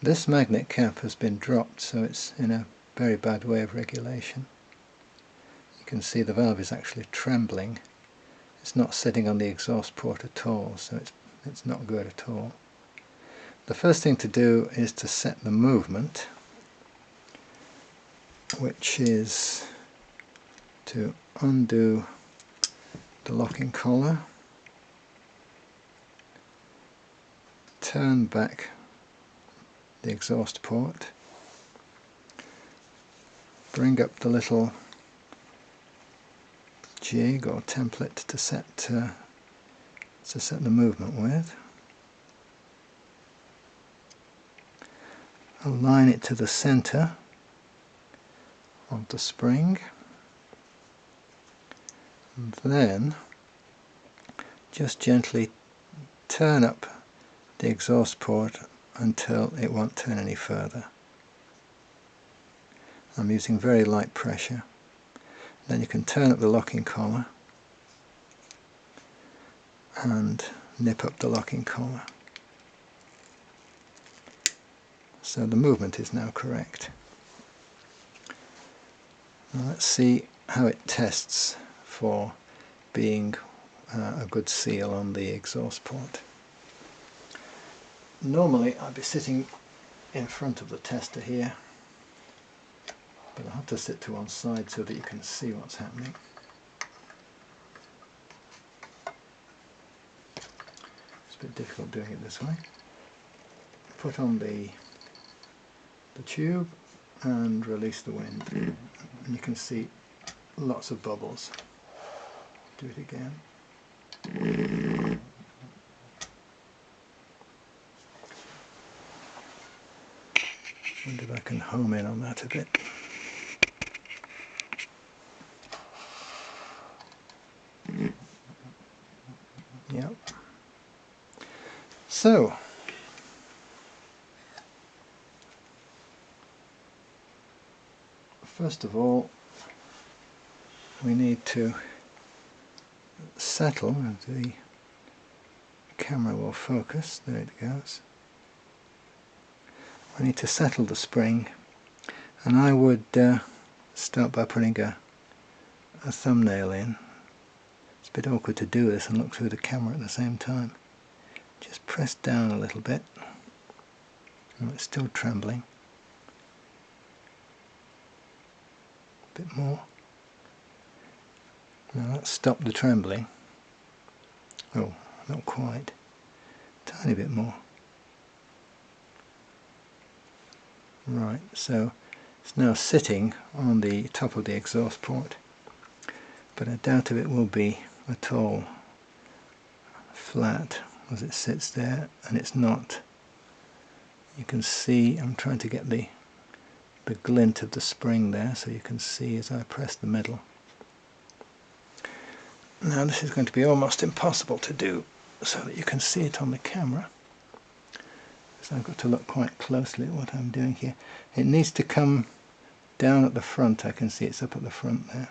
This magnet cap has been dropped, so it's in a very bad way of regulation. You can see the valve is actually trembling. It's not sitting on the exhaust port at all, so it's not good at all. The first thing to do is to set the movement, which is to undo the locking collar, turn back the exhaust port, bring up the little jig or template to set the movement with, align it to the center of the spring, and then just gently turn up the exhaust port until it won't turn any further. I'm using very light pressure. Then you can turn up the locking collar and nip up the locking collar. So the movement is now correct. Now let's see how it tests for being a good seal on the exhaust port. Normally I'd be sitting in front of the tester here, but I have to sit to one side so that you can see what's happening. It's a bit difficult doing it this way. Put on the tube and release the wind, and you can see lots of bubbles. Do it again. Wonder if I can home in on that a bit. Yep. So, first of all, we need to settle, and the camera will focus, there it goes. We need to settle the spring, and I would start by putting a thumbnail in. It's a bit awkward to do this and look through the camera at the same time. Just press down a little bit. Oh, it's still trembling. A bit more. Now let's stop the trembling. Oh, not quite. Tiny bit more. Right, so it's now sitting on the top of the exhaust port, but I doubt if it will be at all flat as it sits there, and it's not. You can see I'm trying to get the glint of the spring there, so you can see as I press the metal. Now this is going to be almost impossible to do so that you can see it on the camera. So I've got to look quite closely at what I'm doing here. It needs to come down at the front. I can see it's up at the front there.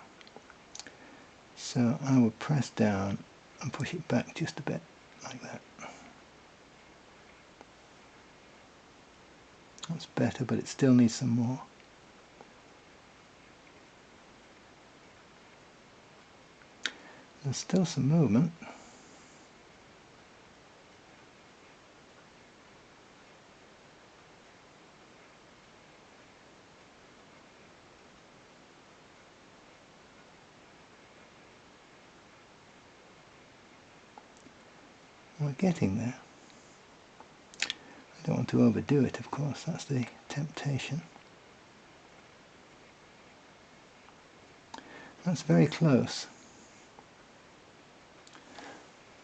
So I will press down and push it back just a bit, like that. That's better, but it still needs some more. There's still some movement. We're getting there. I don't want to overdo it, of course, that's the temptation. That's very close,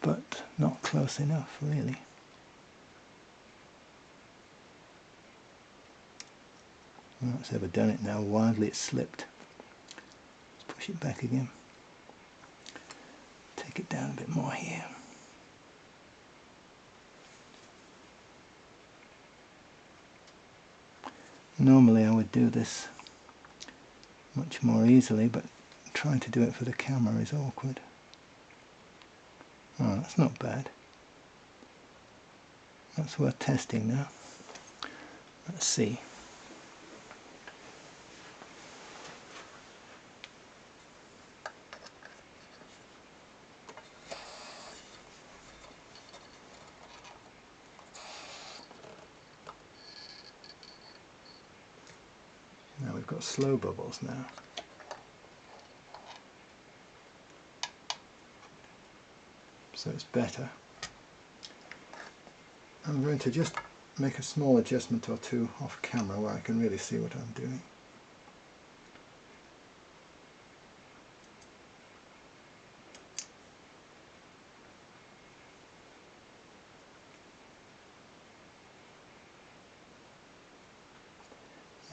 but not close enough, really. Well, it's overdone it now, wildly it's slipped. Let's push it back again. Take it down a bit more here. Normally I would do this much more easily, but trying to do it for the camera is awkward. Oh, that's not bad. That's worth testing now. Let's see. Now we've got slow bubbles now. So it's better. I'm going to just make a small adjustment or two off camera where I can really see what I'm doing.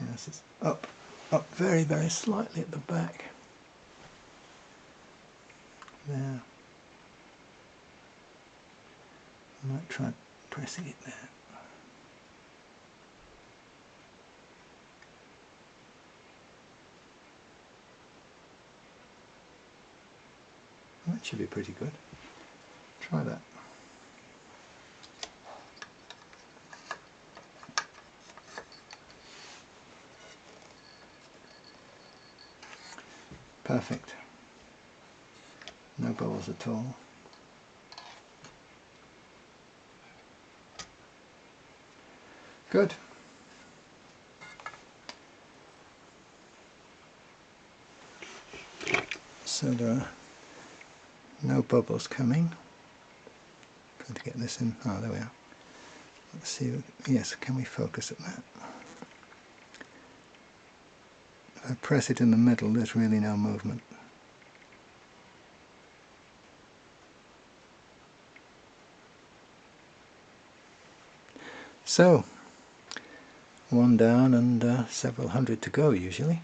Yes, it's up very, very slightly at the back. There. I might try pressing it there. That should be pretty good. Try that. Perfect. No bubbles at all. Good. So there are no bubbles coming. Trying to get this in. Oh, there we are. Let's see. Yes, can we focus at that? If I press it in the middle, there's really no movement. So, one down and several hundred to go usually.